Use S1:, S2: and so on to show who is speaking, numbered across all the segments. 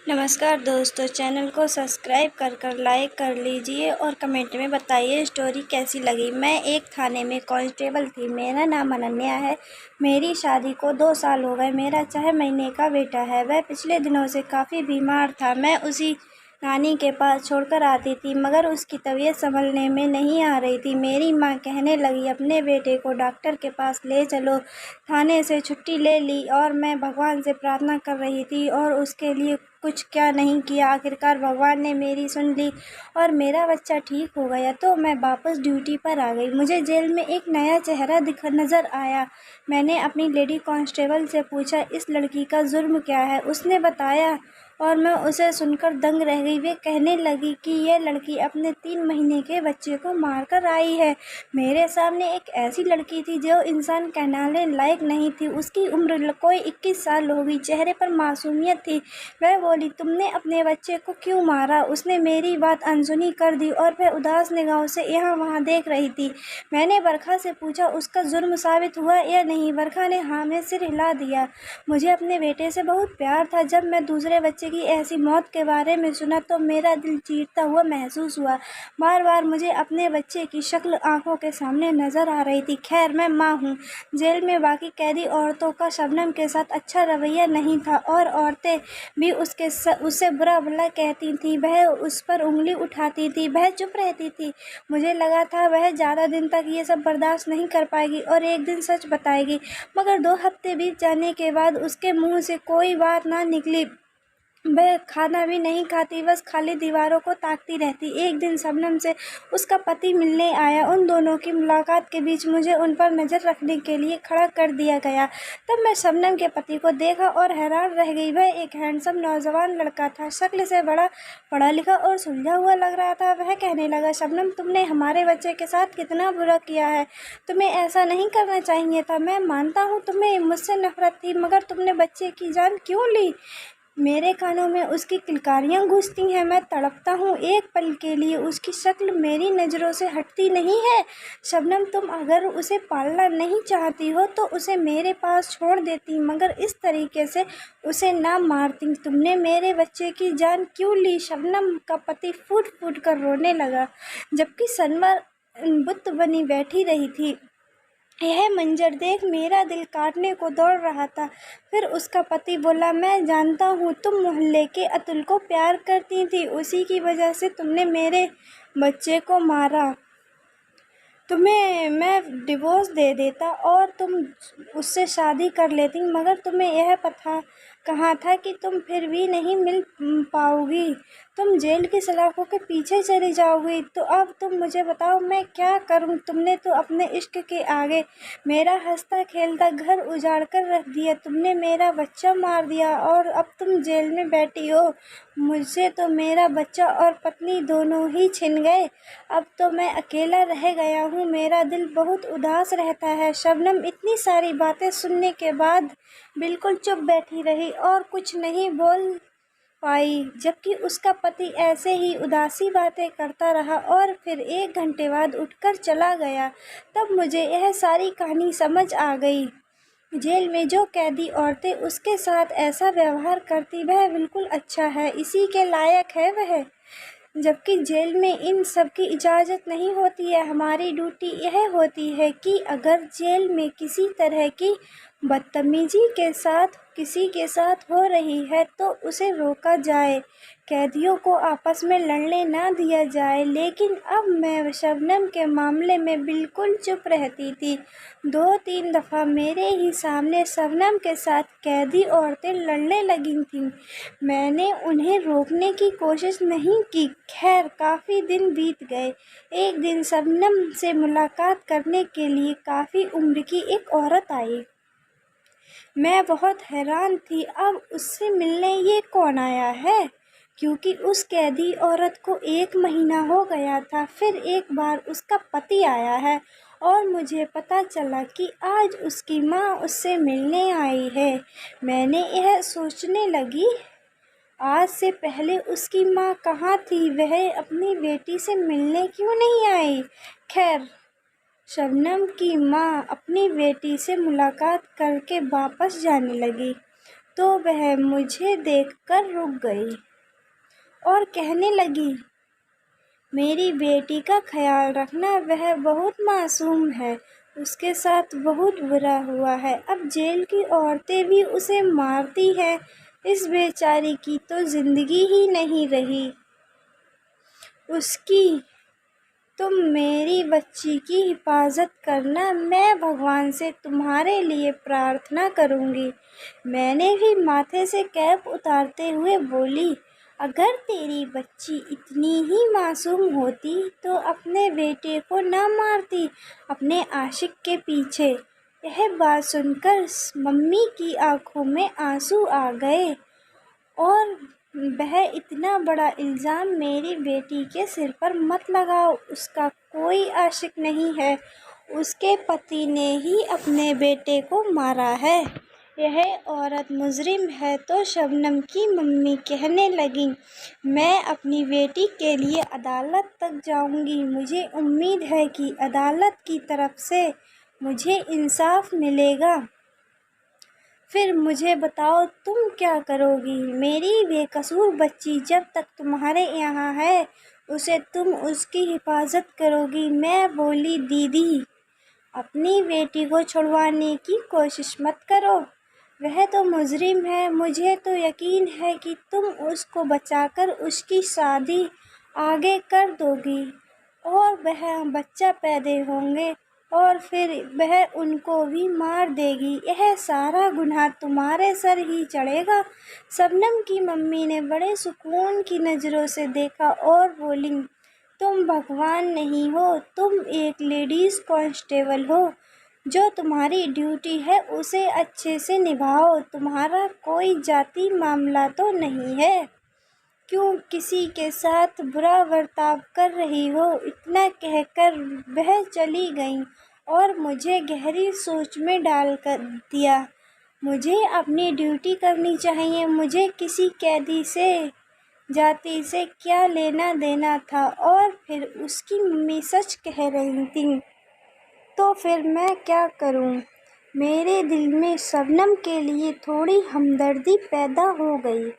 S1: नमस्कार दोस्तों, चैनल को सब्सक्राइब कर लाइक कर लीजिए और कमेंट में बताइए स्टोरी कैसी लगी। मैं एक थाने में कांस्टेबल थी। मेरा नाम अनन्या है। मेरी शादी को 2 साल हो गए। मेरा 6 महीने का बेटा है। वह पिछले दिनों से काफ़ी बीमार था। मैं उसी नानी के पास छोड़कर आती थी, मगर उसकी तबीयत संभलने में नहीं आ रही थी। मेरी माँ कहने लगी, अपने बेटे को डॉक्टर के पास ले चलो। थाने से छुट्टी ले ली और मैं भगवान से प्रार्थना कर रही थी और उसके लिए कुछ क्या नहीं किया। आखिरकार भगवान ने मेरी सुन ली और मेरा बच्चा ठीक हो गया। तो मैं वापस ड्यूटी पर आ गई। मुझे जेल में एक नया चेहरा नज़र आया। मैंने अपनी लेडी कांस्टेबल से पूछा, इस लड़की का जुर्म क्या है? उसने बताया और मैं उसे सुनकर दंग रह गई। वे कहने लगी कि यह लड़की अपने 3 महीने के बच्चे को मारकर आई है। मेरे सामने एक ऐसी लड़की थी जो इंसान कहलाने लायक नहीं थी। उसकी उम्र कोई 21 साल होगी। चेहरे पर मासूमियत थी। वह बोली, तुमने अपने बच्चे को क्यों मारा? उसने मेरी बात अनसुनी कर दी और वह उदास निगाहों से यहाँ वहाँ देख रही थी। मैंने बरखा से पूछा, उसका जुर्म साबित हुआ या नहीं? बरखा ने हाँ में सिर हिला दिया। मुझे अपने बेटे से बहुत प्यार था। जब मैं दूसरे बच्चे की ऐसी मौत के बारे में सुना तो मेरा दिल चीरता हुआ महसूस हुआ। बार बार मुझे अपने बच्चे की शक्ल आंखों के सामने नजर आ रही थी। खैर, मैं माँ हूँ। जेल में बाकी कैदी औरतों का शबनम के साथ अच्छा रवैया नहीं था और औरतें भी उससे बुरा भला कहती थी। वह उस पर उंगली उठाती थी। वह चुप रहती थी। मुझे लगा था वह ज़्यादा दिन तक ये सब बर्दाश्त नहीं कर पाएगी और एक दिन सच बताएगी। मगर 2 हफ्ते बीत जाने के बाद उसके मुंह से कोई बात ना निकली। वह खाना भी नहीं खाती, बस खाली दीवारों को ताकती रहती। एक दिन शबनम से उसका पति मिलने आया। उन दोनों की मुलाकात के बीच मुझे उन पर नज़र रखने के लिए खड़ा कर दिया गया। तब मैं शबनम के पति को देखा और हैरान रह गई। वह एक हैंडसम नौजवान लड़का था। शक्ल से बड़ा पढ़ा लिखा और सुलझा हुआ लग रहा था। वह कहने लगा, शबनम, तुमने हमारे बच्चे के साथ कितना बुरा किया है। तुम्हें ऐसा नहीं करना चाहिए था। मैं मानता हूँ तुम्हें मुझसे नफरत थी, मगर तुमने बच्चे की जान क्यों ली? मेरे कानों में उसकी किलकारियाँ गूंजती हैं। मैं तड़पता हूँ। एक पल के लिए उसकी शक्ल मेरी नज़रों से हटती नहीं है। शबनम, तुम अगर उसे पालना नहीं चाहती हो तो उसे मेरे पास छोड़ देती, मगर इस तरीके से उसे ना मारती। तुमने मेरे बच्चे की जान क्यों ली? शबनम का पति फूट फूट कर रोने लगा, जबकि सनवर बुत बनी बैठी रही थी। यह मंजर देख मेरा दिल काटने को दौड़ रहा था। फिर उसका पति बोला, मैं जानता हूँ तुम मोहल्ले के अतुल को प्यार करती थी। उसी की वजह से तुमने मेरे बच्चे को मारा। तुम्हें मैं डिवोर्स दे देता और तुम उससे शादी कर लेती, मगर तुम्हें यह पता कहाँ था कि तुम फिर भी नहीं मिल पाओगी। तुम जेल की सलाखों के पीछे चली जाओगी। तो अब तुम मुझे बताओ, मैं क्या करूं? तुमने तो अपने इश्क के आगे मेरा हंसता खेलता घर उजाड़ कर रख दिया। तुमने मेरा बच्चा मार दिया और अब तुम जेल में बैठी हो। मुझसे तो मेरा बच्चा और पत्नी दोनों ही छिन गए। अब तो मैं अकेला रह गया हूँ। मेरा दिल बहुत उदास रहता है। शबनम इतनी सारी बातें सुनने के बाद बिल्कुल चुप बैठी रही और कुछ नहीं बोल पाई, जबकि उसका पति ऐसे ही उदासी बातें करता रहा और फिर 1 घंटे बाद उठकर चला गया। तब मुझे यह सारी कहानी समझ आ गई। जेल में जो कैदी औरतें उसके साथ ऐसा व्यवहार करती, वह बिल्कुल अच्छा है, इसी के लायक है वह। जबकि जेल में इन सब की इजाज़त नहीं होती है। हमारी ड्यूटी यह होती है कि अगर जेल में किसी तरह की बदतमीजी किसी के साथ हो रही है तो उसे रोका जाए, कैदियों को आपस में लड़ने ना दिया जाए। लेकिन अब मैं शबनम के मामले में बिल्कुल चुप रहती थी। 2-3 दफ़ा मेरे ही सामने शबनम के साथ कैदी औरतें लड़ने लगी थीं। मैंने उन्हें रोकने की कोशिश नहीं की। खैर, काफ़ी दिन बीत गए। एक दिन शबनम से मुलाकात करने के लिए काफ़ी उम्र की एक औरत आई। मैं बहुत हैरान थी, अब उससे मिलने ये कौन आया है? क्योंकि उस कैदी औरत को 1 महीना हो गया था। फिर एक बार उसका पति आया है और मुझे पता चला कि आज उसकी माँ उससे मिलने आई है। मैंने यह सोचने लगी, आज से पहले उसकी माँ कहाँ थी? वह अपनी बेटी से मिलने क्यों नहीं आई? खैर, शबनम की माँ अपनी बेटी से मुलाकात करके वापस जाने लगी। तो वह मुझे देखकर रुक गई और कहने लगी, मेरी बेटी का ख्याल रखना, वह बहुत मासूम है, उसके साथ बहुत बुरा हुआ है। अब जेल की औरतें भी उसे मारती हैं। इस बेचारी की तो जिंदगी ही नहीं रही उसकी। तुम मेरी बच्ची की हिफाजत करना, मैं भगवान से तुम्हारे लिए प्रार्थना करूंगी। मैंने भी माथे से कैप उतारते हुए बोली, अगर तेरी बच्ची इतनी ही मासूम होती तो अपने बेटे को ना मारती अपने आशिक के पीछे। यह बात सुनकर मम्मी की आंखों में आंसू आ गए और वह, इतना बड़ा इल्ज़ाम मेरी बेटी के सिर पर मत लगाओ, उसका कोई आशिक नहीं है, उसके पति ने ही अपने बेटे को मारा है। यह औरत मुजरिम है। तो शबनम की मम्मी कहने लगी, मैं अपनी बेटी के लिए अदालत तक जाऊंगी। मुझे उम्मीद है कि अदालत की तरफ से मुझे इंसाफ मिलेगा। फिर मुझे बताओ तुम क्या करोगी? मेरी बेकसूर बच्ची जब तक तुम्हारे यहाँ है, उसे तुम उसकी हिफाजत करोगी। मैं बोली, दीदी, अपनी बेटी को छुड़वाने की कोशिश मत करो, वह तो मुजरिम है। मुझे तो यकीन है कि तुम उसको बचाकर उसकी शादी आगे कर दोगी और वह बच्चा पैदा होंगे और फिर वह उनको भी मार देगी। यह सारा गुनाह तुम्हारे सर ही चढ़ेगा। शबनम की मम्मी ने बड़े सुकून की नज़रों से देखा और बोली, तुम भगवान नहीं हो, तुम एक लेडीज़ कांस्टेबल हो। जो तुम्हारी ड्यूटी है उसे अच्छे से निभाओ। तुम्हारा कोई जाति मामला तो नहीं है, क्यों किसी के साथ बुरा बर्ताव कर रही हो? इतना कहकर वह चली गई और मुझे गहरी सोच में डाल कर दिया। मुझे अपनी ड्यूटी करनी चाहिए। मुझे किसी कैदी से, जाति से क्या लेना देना था? और फिर उसकी मम्मी सच कह रही थी, तो फिर मैं क्या करूं? मेरे दिल में शबनम के लिए थोड़ी हमदर्दी पैदा हो गई।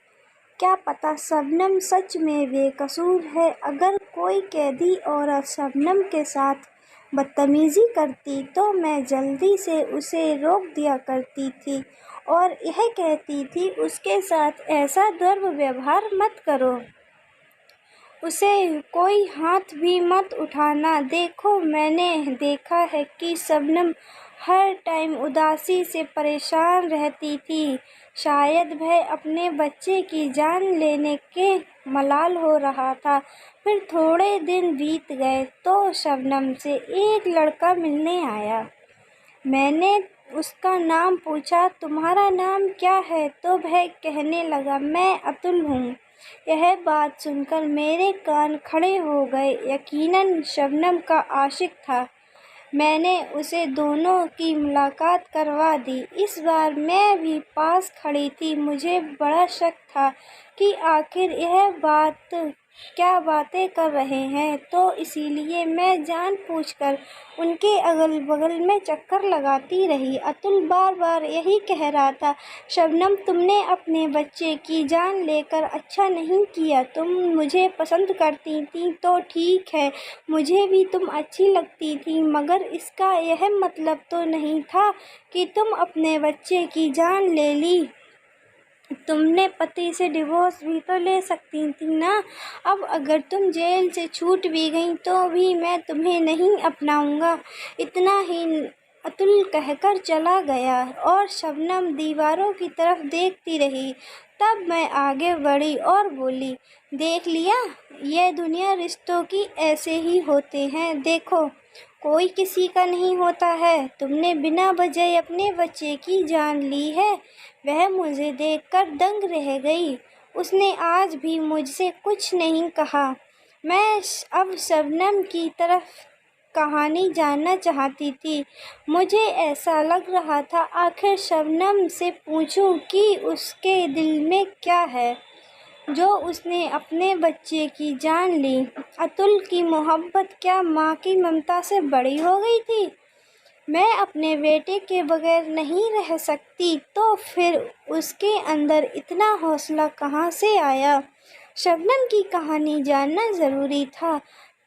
S1: क्या पता शबनम सच में बेकसूर है। अगर कोई कैदी औरत शबनम के साथ बदतमीज़ी करती तो मैं जल्दी से उसे रोक दिया करती थी और यह कहती थी, उसके साथ ऐसा दुर्व्यवहार मत करो, उसे कोई हाथ भी मत उठाना। देखो, मैंने देखा है कि शबनम हर टाइम उदासी से परेशान रहती थी। शायद वह अपने बच्चे की जान लेने के मलाल हो रहा था। फिर थोड़े दिन बीत गए तो शबनम से एक लड़का मिलने आया। मैंने उसका नाम पूछा, तुम्हारा नाम क्या है? तो वह कहने लगा, मैं अतुल हूँ। यह बात सुनकर मेरे कान खड़े हो गए। यकीनन शबनम का आशिक था। मैंने उसे दोनों की मुलाकात करवा दी। इस बार मैं भी पास खड़ी थी। मुझे बड़ा शक था कि आखिर यह बात क्या बातें कर रहे हैं, तो इसीलिए मैं जानबूझकर उनके अगल बगल में चक्कर लगाती रही। अतुल बार बार यही कह रहा था, शबनम, तुमने अपने बच्चे की जान लेकर अच्छा नहीं किया। तुम मुझे पसंद करती थी तो ठीक है, मुझे भी तुम अच्छी लगती थी, मगर इसका यह मतलब तो नहीं था कि तुम अपने बच्चे की जान ले ली। तुमने पति से डिवोर्स भी तो ले सकती थी ना। अब अगर तुम जेल से छूट भी गई तो भी मैं तुम्हें नहीं अपनाऊंगा। इतना ही अतुल कहकर चला गया और शबनम दीवारों की तरफ देखती रही। तब मैं आगे बढ़ी और बोली, देख लिया, यह दुनिया रिश्तों की ऐसे ही होते हैं। देखो, कोई किसी का नहीं होता है। तुमने बिना वजह अपने बच्चे की जान ली है। वह मुझे देखकर दंग रह गई। उसने आज भी मुझसे कुछ नहीं कहा। मैं अब शबनम की तरफ कहानी जानना चाहती थी। मुझे ऐसा लग रहा था, आखिर शबनम से पूछूं कि उसके दिल में क्या है जो उसने अपने बच्चे की जान ली। अतुल की मोहब्बत क्या माँ की ममता से बड़ी हो गई थी? मैं अपने बेटे के बगैर नहीं रह सकती। तो फिर उसके अंदर इतना हौसला कहाँ से आया? शबनम की कहानी जानना ज़रूरी था,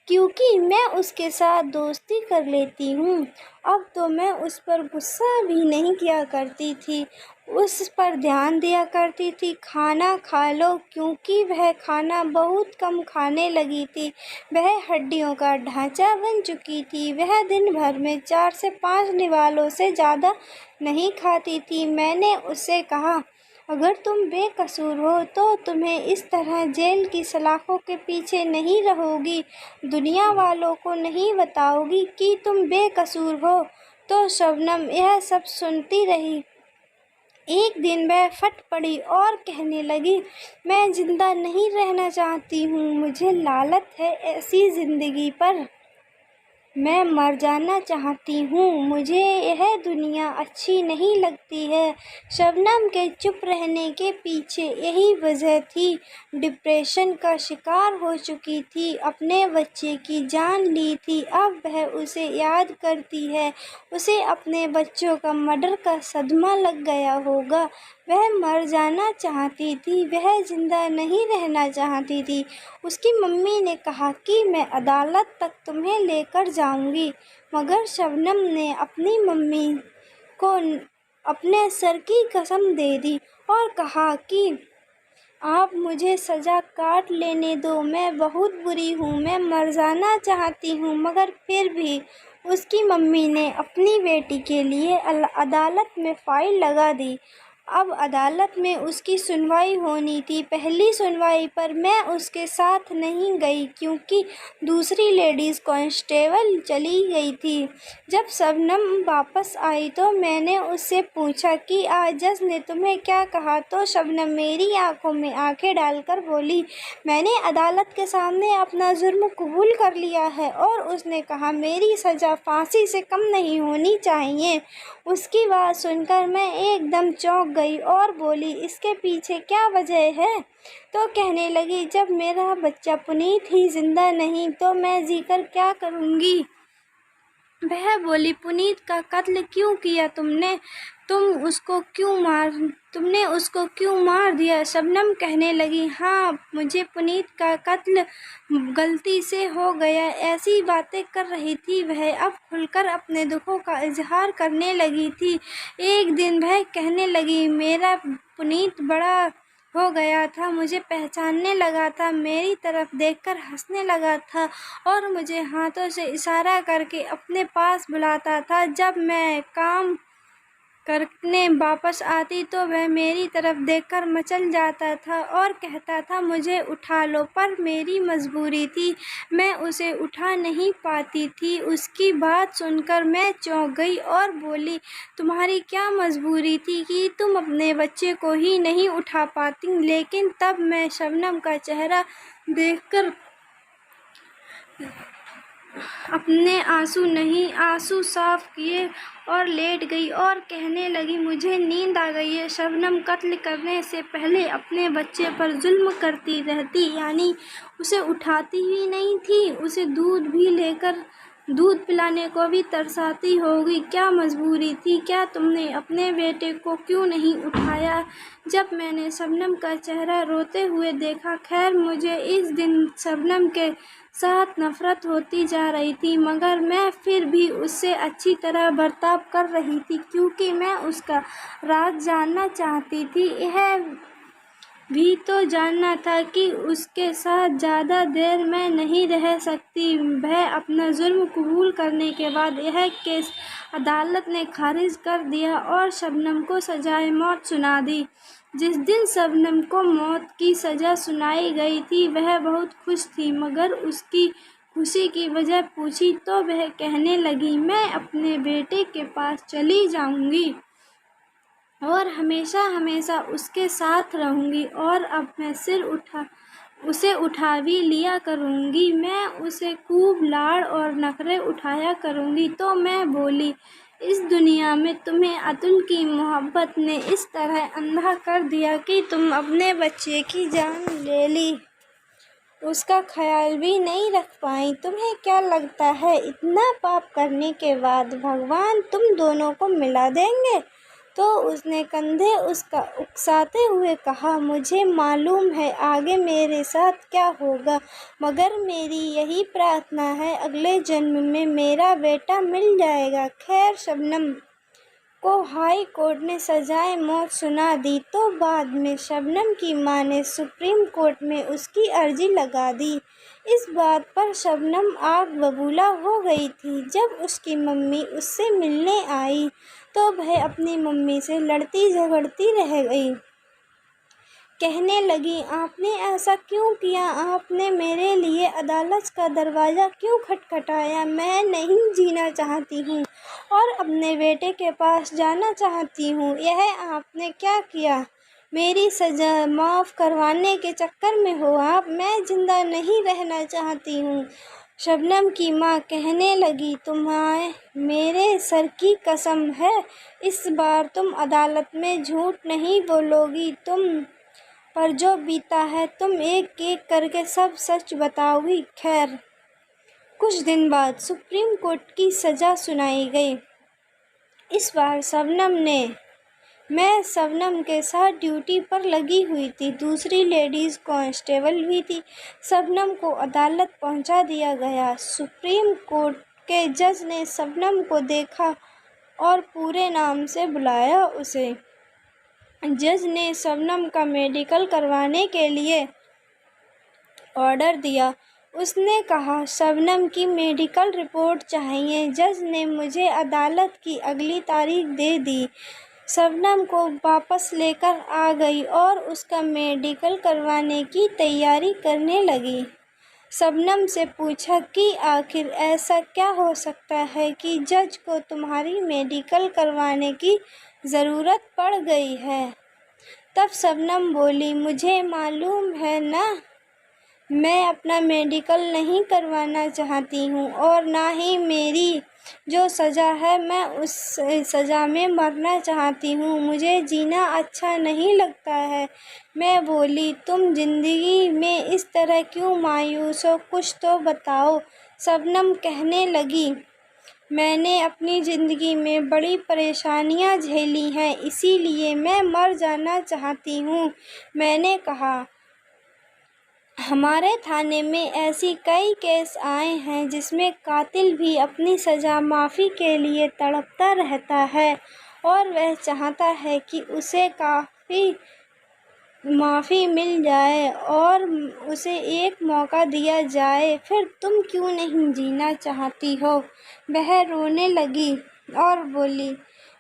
S1: क्योंकि मैं उसके साथ दोस्ती कर लेती हूँ। अब तो मैं उस पर गुस्सा भी नहीं किया करती थी, उस पर ध्यान दिया करती थी। खाना खा लो, क्योंकि वह खाना बहुत कम खाने लगी थी। वह हड्डियों का ढांचा बन चुकी थी। वह दिन भर में 4 से 5 निवालों से ज़्यादा नहीं खाती थी। मैंने उससे कहा, अगर तुम बेकसूर हो तो तुम्हें इस तरह जेल की सलाखों के पीछे नहीं रहोगी, दुनिया वालों को नहीं बताओगी कि तुम बेकसूर हो। तो शबनम यह सब सुनती रही। एक दिन वह फट पड़ी और कहने लगी, मैं जिंदा नहीं रहना चाहती हूँ। मुझे लालच है ऐसी ज़िंदगी पर। मैं मर जाना चाहती हूँ। मुझे यह दुनिया अच्छी नहीं लगती है। शबनम के चुप रहने के पीछे यही वजह थी। डिप्रेशन का शिकार हो चुकी थी, अपने बच्चे की जान ली थी। अब वह उसे याद करती है। उसे अपने बच्चों का मर्डर का सदमा लग गया होगा। वह मर जाना चाहती थी, वह जिंदा नहीं रहना चाहती थी। उसकी मम्मी ने कहा कि मैं अदालत तक तुम्हें लेकर जाऊंगी, मगर शबनम ने अपनी मम्मी को अपने सर की कसम दे दी और कहा कि आप मुझे सज़ा काट लेने दो, मैं बहुत बुरी हूँ, मैं मर जाना चाहती हूँ। मगर फिर भी उसकी मम्मी ने अपनी बेटी के लिए अदालत में फ़ाइल लगा दी। अब अदालत में उसकी सुनवाई होनी थी। पहली सुनवाई पर मैं उसके साथ नहीं गई, क्योंकि दूसरी लेडीज़ कांस्टेबल चली गई थी। जब शबनम वापस आई तो मैंने उससे पूछा कि आज जज ने तुम्हें क्या कहा? तो शबनम मेरी आंखों में आंखें डालकर बोली, मैंने अदालत के सामने अपना जुर्म कबूल कर लिया है। और उसने कहा, मेरी सज़ा फांसी से कम नहीं होनी चाहिए। उसकी बात सुनकर मैं एकदम चौंक गई और बोली, इसके पीछे क्या वजह है? तो कहने लगी, जब मेरा बच्चा पुनीत ही जिंदा नहीं तो मैं जीकर क्या करूँगी? वह बोली, पुनीत का कत्ल क्यों किया तुमने? तुमने उसको क्यों मार दिया? शबनम कहने लगी, हाँ, मुझे पुनीत का कत्ल गलती से हो गया। ऐसी बातें कर रही थी वह। अब खुलकर अपने दुखों का इजहार करने लगी थी। एक दिन वह कहने लगी, मेरा पुनीत बड़ा हो गया था, मुझे पहचानने लगा था, मेरी तरफ देखकर हंसने लगा था और मुझे हाथों से इशारा करके अपने पास बुलाता था। जब मैं काम करने वापस आती तो वह मेरी तरफ देखकर मचल जाता था और कहता था, मुझे उठा लो। पर मेरी मजबूरी थी, मैं उसे उठा नहीं पाती थी। उसकी बात सुनकर मैं चौंक गई और बोली, तुम्हारी क्या मजबूरी थी कि तुम अपने बच्चे को ही नहीं उठा पाती? लेकिन तब मैं शबनम का चेहरा देखकर अपने आंसू साफ किए और लेट गई और कहने लगी, मुझे नींद आ गई है। शबनम कत्ल करने से पहले अपने बच्चे पर जुल्म करती रहती, यानी उसे उठाती ही नहीं थी, उसे दूध पिलाने को भी तरसाती होगी। क्या मजबूरी थी? क्या तुमने अपने बेटे को क्यों नहीं उठाया? जब मैंने शबनम का चेहरा रोते हुए देखा। खैर, मुझे इस दिन शबनम के साथ नफरत होती जा रही थी, मगर मैं फिर भी उससे अच्छी तरह बर्ताव कर रही थी, क्योंकि मैं उसका राज जानना चाहती थी। यह भी तो जानना था कि उसके साथ ज़्यादा देर मैं नहीं रह सकती। वह अपना जुर्म कबूल करने के बाद यह केस अदालत ने खारिज कर दिया और शबनम को सजाए मौत सुना दी। जिस दिन शबनम को मौत की सज़ा सुनाई गई थी वह बहुत खुश थी, मगर उसकी खुशी की वजह पूछी तो वह कहने लगी, मैं अपने बेटे के पास चली जाऊंगी और हमेशा हमेशा उसके साथ रहूंगी और अब मैं उसे उठा भी लिया करूंगी। मैं उसे खूब लाड़ और नखरे उठाया करूंगी। तो मैं बोली, इस दुनिया में तुम्हें अतुल की मोहब्बत ने इस तरह अंधा कर दिया कि तुम अपने बच्चे की जान ले ली। उसका ख्याल भी नहीं रख पाई। तुम्हें क्या लगता है इतना पाप करने के बाद भगवान तुम दोनों को मिला देंगे? तो उसने कंधे उसका उकसाते हुए कहा, मुझे मालूम है आगे मेरे साथ क्या होगा, मगर मेरी यही प्रार्थना है, अगले जन्म में मेरा बेटा मिल जाएगा। खैर, शबनम को हाई कोर्ट ने सजाए मौत सुना दी तो बाद में शबनम की मां ने सुप्रीम कोर्ट में उसकी अर्जी लगा दी। इस बात पर शबनम आग बबूला हो गई थी। जब उसकी मम्मी उससे मिलने आई तो वह अपनी मम्मी से लड़ती झगड़ती रह गई। कहने लगी, आपने ऐसा क्यों किया? आपने मेरे लिए अदालत का दरवाज़ा क्यों खटखटाया? मैं नहीं जीना चाहती हूँ और अपने बेटे के पास जाना चाहती हूँ। यह आपने क्या किया? मेरी सज़ा माफ़ करवाने के चक्कर में हो आप? मैं ज़िंदा नहीं रहना चाहती हूँ। शबनम की माँ कहने लगी, तुम्हें मेरे सर की कसम है, इस बार तुम अदालत में झूठ नहीं बोलोगी। तुम पर जो बीता है तुम एक एक करके सब सच बताओगी। खैर, कुछ दिन बाद सुप्रीम कोर्ट की सज़ा सुनाई गई। इस बार मैं शबनम के साथ ड्यूटी पर लगी हुई थी। दूसरी लेडीज़ कांस्टेबल भी थी। शबनम को अदालत पहुंचा दिया गया। सुप्रीम कोर्ट के जज ने शबनम को देखा और पूरे नाम से बुलाया उसे। जज ने शबनम का मेडिकल करवाने के लिए ऑर्डर दिया। उसने कहा, शबनम की मेडिकल रिपोर्ट चाहिए। जज ने मुझे अदालत की अगली तारीख दे दी। शबनम को वापस लेकर आ गई और उसका मेडिकल करवाने की तैयारी करने लगी। शबनम से पूछा कि आखिर ऐसा क्या हो सकता है कि जज को तुम्हारी मेडिकल करवाने की ज़रूरत पड़ गई है। तब शबनम बोली, मुझे मालूम है ना, मैं अपना मेडिकल नहीं करवाना चाहती हूँ और ना ही मेरी जो सज़ा है मैं उस सज़ा में मरना चाहती हूँ। मुझे जीना अच्छा नहीं लगता है। मैं बोली, तुम ज़िंदगी में इस तरह क्यों मायूस हो? कुछ तो बताओ। शबनम कहने लगी, मैंने अपनी ज़िंदगी में बड़ी परेशानियां झेली हैं, इसीलिए मैं मर जाना चाहती हूँ। मैंने कहा, हमारे थाने में ऐसी कई केस आए हैं जिसमें कातिल भी अपनी सज़ा माफ़ी के लिए तड़पता रहता है और वह चाहता है कि उसे काफ़ी माफ़ी मिल जाए और उसे एक मौका दिया जाए। फिर तुम क्यों नहीं जीना चाहती हो? वह रोने लगी और बोली,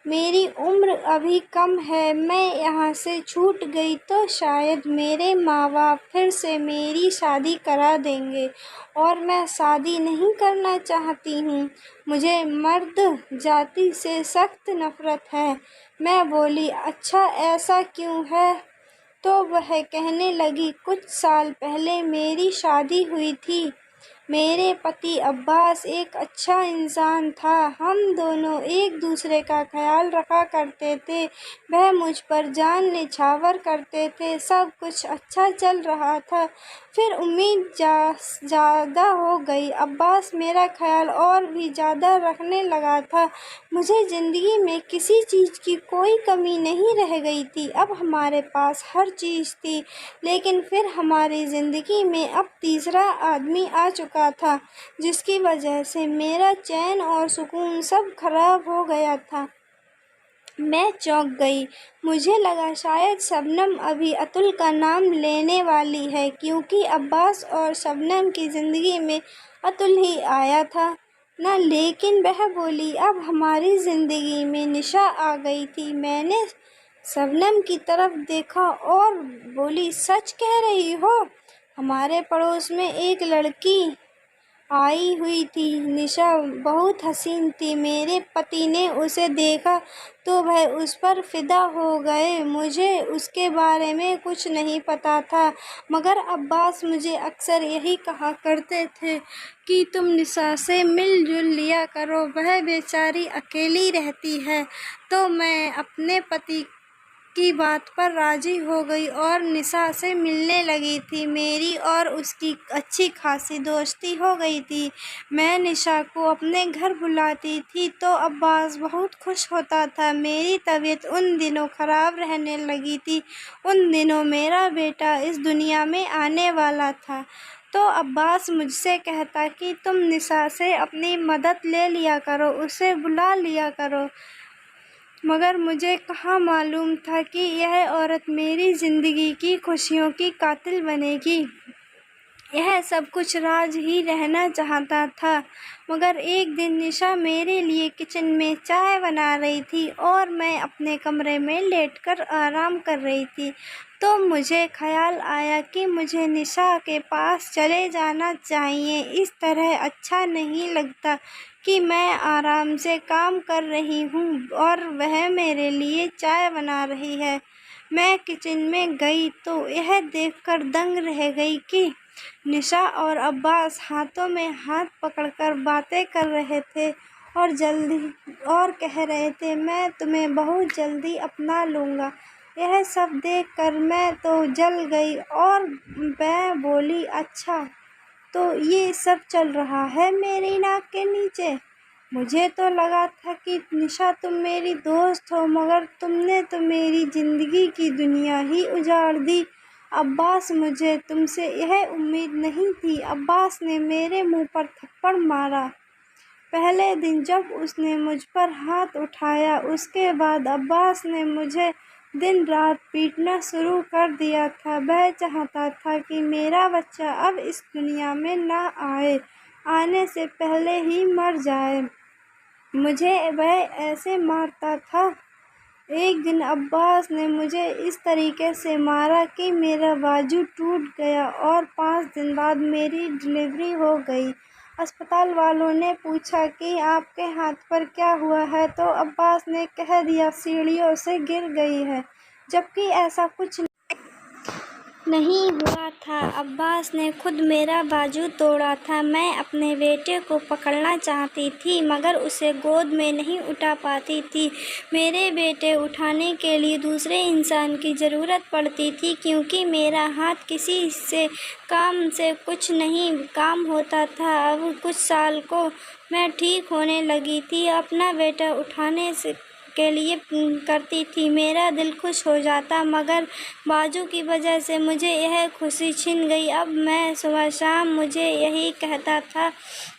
S1: मेरी उम्र अभी कम है, मैं यहाँ से छूट गई तो शायद मेरे माँ बाप फिर से मेरी शादी करा देंगे और मैं शादी नहीं करना चाहती हूँ। मुझे मर्द जाति से सख्त नफ़रत है। मैं बोली, अच्छा ऐसा क्यों है? तो वह कहने लगी, कुछ साल पहले मेरी शादी हुई थी। मेरे पति अब्बास एक अच्छा इंसान था। हम दोनों एक दूसरे का ख्याल रखा करते थे। वह मुझ पर जान निछावर करते थे। सब कुछ अच्छा चल रहा था। फिर उम्मीद ज़्यादा हो गई। अब्बास मेरा ख्याल और भी ज़्यादा रखने लगा था। मुझे ज़िंदगी में किसी चीज़ की कोई कमी नहीं रह गई थी। अब हमारे पास हर चीज़ थी, लेकिन फिर हमारी ज़िंदगी में अब तीसरा आदमी आ चुका था, जिसकी वजह से मेरा चैन और सुकून सब खराब हो गया था। मैं चौंक गई। मुझे लगा शायद शबनम अभी अतुल का नाम लेने वाली है, क्योंकि अब्बास और शबनम की ज़िंदगी में अतुल ही आया था ना। लेकिन वह बोली, अब हमारी ज़िंदगी में निशा आ गई थी। मैंने शबनम की तरफ देखा और बोली, सच कह रही हो? हमारे पड़ोस में एक लड़की आई हुई थी, निशा बहुत हसीन थी। मेरे पति ने उसे देखा तो वह उस पर फिदा हो गए। मुझे उसके बारे में कुछ नहीं पता था, मगर अब्बास मुझे अक्सर यही कहा करते थे कि तुम निशा से मिलजुल लिया करो, वह बेचारी अकेली रहती है। तो मैं अपने पति की बात पर राजी हो गई और निशा से मिलने लगी थी। मेरी और उसकी अच्छी खासी दोस्ती हो गई थी। मैं निशा को अपने घर बुलाती थी तो अब्बास बहुत खुश होता था। मेरी तबीयत उन दिनों ख़राब रहने लगी थी। उन दिनों मेरा बेटा इस दुनिया में आने वाला था तो अब्बास मुझसे कहता कि तुम निशा से अपनी मदद ले लिया करो, उसे बुला लिया करो। मगर मुझे कहाँ मालूम था कि यह औरत मेरी ज़िंदगी की खुशियों की कातिल बनेगी। यह सब कुछ राज ही रहना चाहता था। मगर एक दिन निशा मेरे लिए किचन में चाय बना रही थी और मैं अपने कमरे में लेटकर आराम कर रही थी तो मुझे ख़याल आया कि मुझे निशा के पास चले जाना चाहिए। इस तरह अच्छा नहीं लगता कि मैं आराम से काम कर रही हूँ और वह मेरे लिए चाय बना रही है। मैं किचन में गई तो यह देखकर दंग रह गई कि निशा और अब्बास हाथों में हाथ पकड़कर बातें कर रहे थे और कह रहे थे, मैं तुम्हें बहुत जल्दी अपना लूँगा। यह सब देखकर मैं तो जल गई और मैं बोली, अच्छा तो ये सब चल रहा है मेरी नाक के नीचे। मुझे तो लगा था कि निशा तुम मेरी दोस्त हो मगर तुमने तो मेरी ज़िंदगी की दुनिया ही उजाड़ दी। अब्बास, मुझे तुमसे यह उम्मीद नहीं थी। अब्बास ने मेरे मुंह पर थप्पड़ मारा। पहले दिन जब उसने मुझ पर हाथ उठाया उसके बाद अब्बास ने मुझे दिन रात पीटना शुरू कर दिया था। वह चाहता था कि मेरा बच्चा अब इस दुनिया में ना आए, आने से पहले ही मर जाए। मुझे वह ऐसे मारता था। एक दिन अब्बास ने मुझे इस तरीके से मारा कि मेरा बाजू टूट गया और 5 दिन बाद मेरी डिलीवरी हो गई। अस्पताल वालों ने पूछा कि आपके हाथ पर क्या हुआ है तो अब्बास ने कह दिया सीढ़ियों से गिर गई है, जबकि ऐसा कुछ नहीं हुआ था। अब्बास ने खुद मेरा बाजू तोड़ा था। मैं अपने बेटे को पकड़ना चाहती थी मगर उसे गोद में नहीं उठा पाती थी। मेरे बेटे उठाने के लिए दूसरे इंसान की ज़रूरत पड़ती थी क्योंकि मेरा हाथ किसी से कुछ नहीं काम होता था। अब कुछ साल को मैं ठीक होने लगी थी। अपना बेटा उठाने के लिए करती थी, मेरा दिल खुश हो जाता मगर बाजू की वजह से मुझे यह खुशी छिन गई। अब मैं सुबह शाम मुझे यही कहता था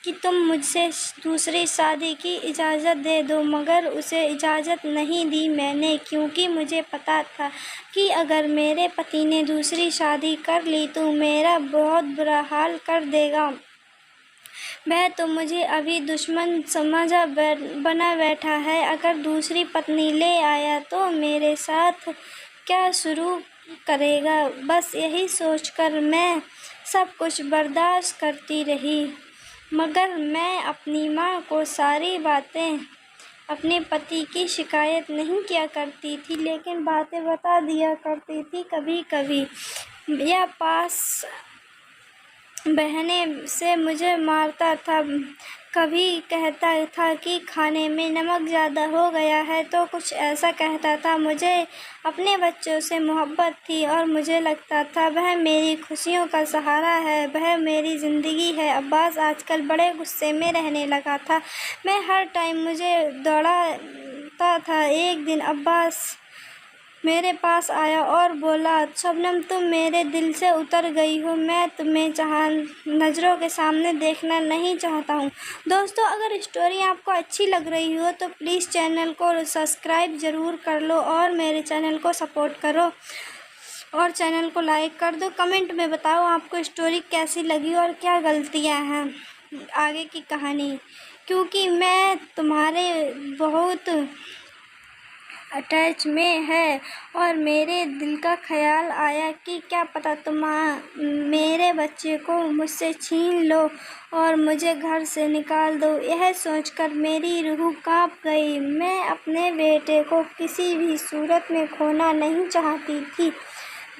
S1: कि तुम मुझसे दूसरी शादी की इजाज़त दे दो मगर उसे इजाज़त नहीं दी मैंने क्योंकि मुझे पता था कि अगर मेरे पति ने दूसरी शादी कर ली तो मेरा बहुत बुरा हाल कर देगा। वह तो मुझे अभी दुश्मन बना बैठा है। अगर दूसरी पत्नी ले आया तो मेरे साथ क्या शुरू करेगा। बस यही सोचकर मैं सब कुछ बर्दाश्त करती रही। मगर मैं अपनी माँ को सारी बातें अपने पति की शिकायत नहीं किया करती थी लेकिन बातें बता दिया करती थी। कभी कभी या पास बहने से मुझे मारता था, कभी कहता था कि खाने में नमक ज़्यादा हो गया है तो कुछ ऐसा कहता था। मुझे अपने बच्चों से मोहब्बत थी और मुझे लगता था वह मेरी खुशियों का सहारा है, वह मेरी ज़िंदगी है। अब्बास आजकल बड़े गुस्से में रहने लगा था। मैं हर टाइम मुझे दौड़ाता था। एक दिन अब्बास मेरे पास आया और बोला, शबनम तुम मेरे दिल से उतर गई हो, मैं तुम्हें नज़रों के सामने देखना नहीं चाहता हूँ। दोस्तों, अगर स्टोरी आपको अच्छी लग रही हो तो प्लीज़ चैनल को सब्सक्राइब ज़रूर कर लो और मेरे चैनल को सपोर्ट करो और चैनल को लाइक कर दो। कमेंट में बताओ आपको स्टोरी कैसी लगी और क्या गलतियाँ हैं आगे की कहानी, क्योंकि मैं तुम्हारे बहुत अटैच में है और मेरे दिल का ख्याल आया कि क्या पता तुम मेरे बच्चे को मुझसे छीन लो और मुझे घर से निकाल दो। यह सोचकर मेरी रूह कांप गई। मैं अपने बेटे को किसी भी सूरत में खोना नहीं चाहती थी।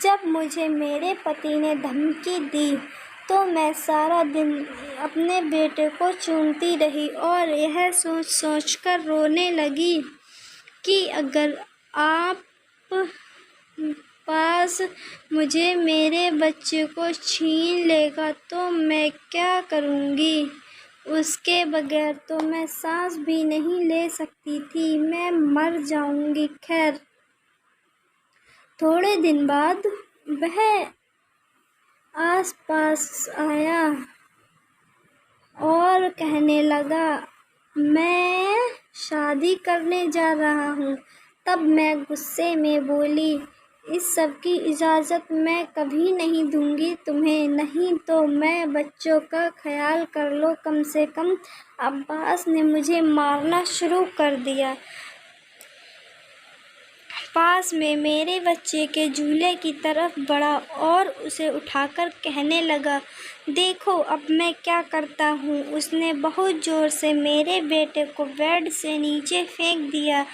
S1: जब मुझे मेरे पति ने धमकी दी तो मैं सारा दिन अपने बेटे को चूमती रही और यह सोच कर रोने लगी कि अगर आप पास मुझे मेरे बच्चे को छीन लेगा तो मैं क्या करूँगी। उसके बगैर तो मैं सांस भी नहीं ले सकती थी, मैं मर जाऊँगी। खैर, थोड़े दिन बाद वह आस-पास आया और कहने लगा, मैं शादी करने जा रहा हूँ। तब मैं गुस्से में बोली, इस सब की इजाज़त मैं कभी नहीं दूँगी तुम्हें, नहीं तो मैं बच्चों का ख्याल कर लो कम से कम। अब्बास ने मुझे मारना शुरू कर दिया। पास में मेरे बच्चे के झूले की तरफ बढ़ा और उसे उठाकर कहने लगा, देखो अब मैं क्या करता हूँ। उसने बहुत ज़ोर से मेरे बेटे को बेड से नीचे फेंक दिया।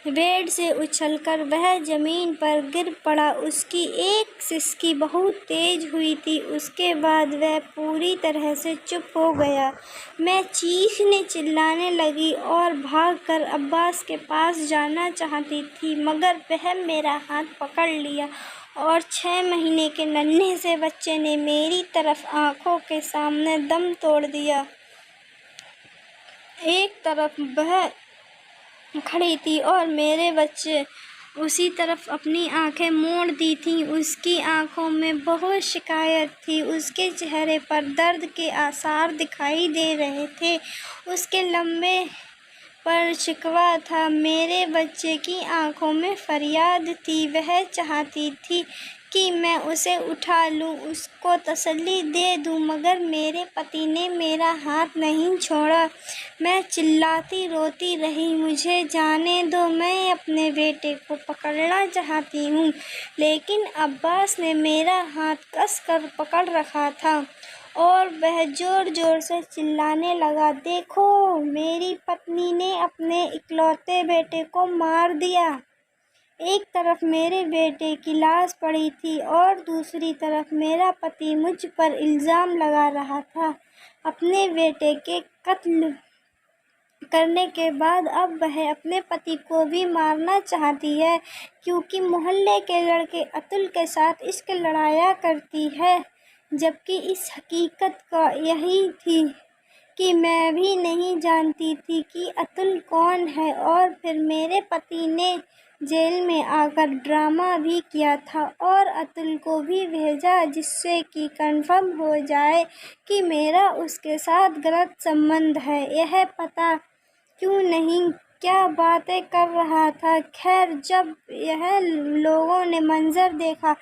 S1: बेड से उछलकर वह ज़मीन पर गिर पड़ा। उसकी एक सिसकी बहुत तेज़ हुई थी। उसके बाद वह पूरी तरह से चुप हो गया। मैं चीखने चिल्लाने लगी और भागकर अब्बास के पास जाना चाहती थी, मगर वह मेरा हाथ पकड़ लिया और 6 महीने के नन्हे से बच्चे ने मेरी तरफ आँखों के सामने दम तोड़ दिया। एक तरफ वह खड़ी थी और मेरे बच्चे उसी तरफ अपनी आंखें मोड़ दी थीं। उसकी आंखों में बहुत शिकायत थी। उसके चेहरे पर दर्द के आसार दिखाई दे रहे थे। उसके लंबे पर शिकवा था। मेरे बच्चे की आंखों में फरियाद थी। वह चाहती थी कि मैं उसे उठा लूं, उसको तसल्ली दे दूं, मगर मेरे पति ने मेरा हाथ नहीं छोड़ा। मैं चिल्लाती रोती रही, मुझे जाने दो, मैं अपने बेटे को पकड़ना चाहती हूँ। लेकिन अब्बास ने मेरा हाथ कसकर पकड़ रखा था और वह ज़ोर ज़ोर से चिल्लाने लगा, देखो मेरी पत्नी ने अपने इकलौते बेटे को मार दिया। एक तरफ मेरे बेटे की लाश पड़ी थी और दूसरी तरफ मेरा पति मुझ पर इल्ज़ाम लगा रहा था। अपने बेटे के कत्ल करने के बाद अब वह अपने पति को भी मारना चाहती है, क्योंकि मोहल्ले के लड़के अतुल के साथ इश्क लड़ाया करती है। जबकि इस हकीकत का यही थी कि मैं भी नहीं जानती थी कि अतुल कौन है। और फिर मेरे पति ने जेल में आकर ड्रामा भी किया था और अतुल को भी भेजा, जिससे कि कंफर्म हो जाए कि मेरा उसके साथ गलत संबंध है। यह पता क्यों नहीं क्या बातें कर रहा था। खैर, जब यह लोगों ने मंजर देखा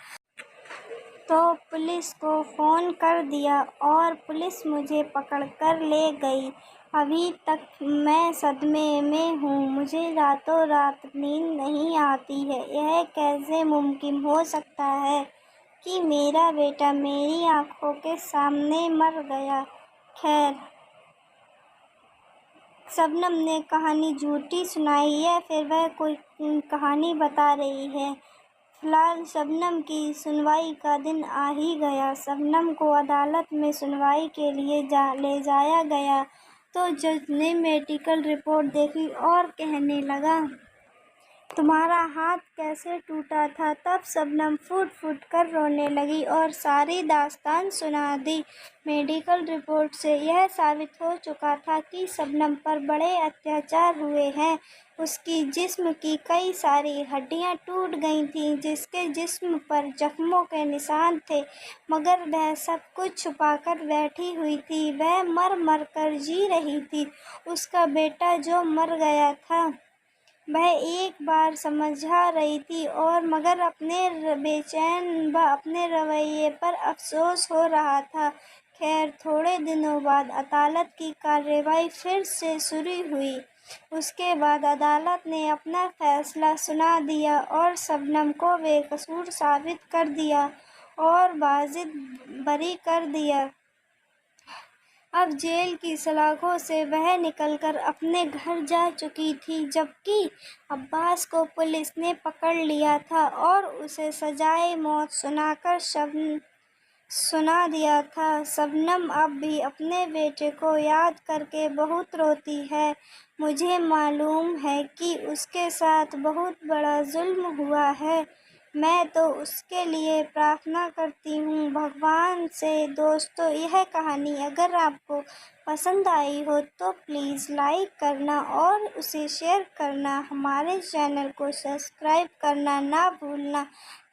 S1: तो पुलिस को फ़ोन कर दिया और पुलिस मुझे पकड़कर ले गई। अभी तक मैं सदमे में हूँ। मुझे रातों रात नींद नहीं आती है। यह कैसे मुमकिन हो सकता है कि मेरा बेटा मेरी आँखों के सामने मर गया। खैर, शबनम ने कहानी झूठी सुनाई या फिर वह कोई कहानी बता रही है। फिलहाल शबनम की सुनवाई का दिन आ ही गया। शबनम को अदालत में सुनवाई के लिए ले जाया गया तो जज ने मेडिकल रिपोर्ट देखी और कहने लगा, तुम्हारा हाथ कैसे टूटा था। तब शबनम फूट फूट कर रोने लगी और सारी दास्तान सुना दी। मेडिकल रिपोर्ट से यह साबित हो चुका था कि शबनम पर बड़े अत्याचार हुए हैं। उसकी जिस्म की कई सारी हड्डियां टूट गई थीं, जिसके जिस्म पर जख्मों के निशान थे, मगर वह सब कुछ छुपाकर बैठी हुई थी। वह मर मर कर जी रही थी। उसका बेटा जो मर गया था वह एक बार समझा रही थी, और मगर अपने बेचैन व अपने रवैये पर अफसोस हो रहा था। खैर, थोड़े दिनों बाद अदालत की कार्यवाही फिर से शुरू हुई। उसके बाद अदालत ने अपना फैसला सुना दिया और शबनम को बेकसूर साबित कर दिया और वाजिद बरी कर दिया। अब जेल की सलाखों से वह निकलकर अपने घर जा चुकी थी, जबकि अब्बास को पुलिस ने पकड़ लिया था और उसे सजाए मौत सुना दिया था। शबनम अब भी अपने बेटे को याद करके बहुत रोती है। मुझे मालूम है कि उसके साथ बहुत बड़ा जुल्म हुआ है, मैं तो उसके लिए प्रार्थना करती हूँ भगवान से। दोस्तों, यह कहानी अगर आपको पसंद आई हो तो प्लीज़ लाइक करना और उसे शेयर करना। हमारे चैनल को सब्सक्राइब करना ना भूलना,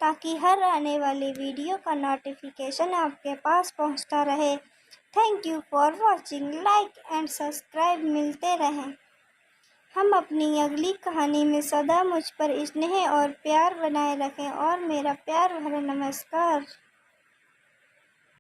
S1: ताकि हर आने वाली वीडियो का नोटिफिकेशन आपके पास पहुँचता रहे। Thank you for watching. Like and subscribe मिलते रहें। हम अपनी अगली कहानी में सदा मुझ पर स्नेह और प्यार बनाए रखें। और मेरा प्यार भरा नमस्कार।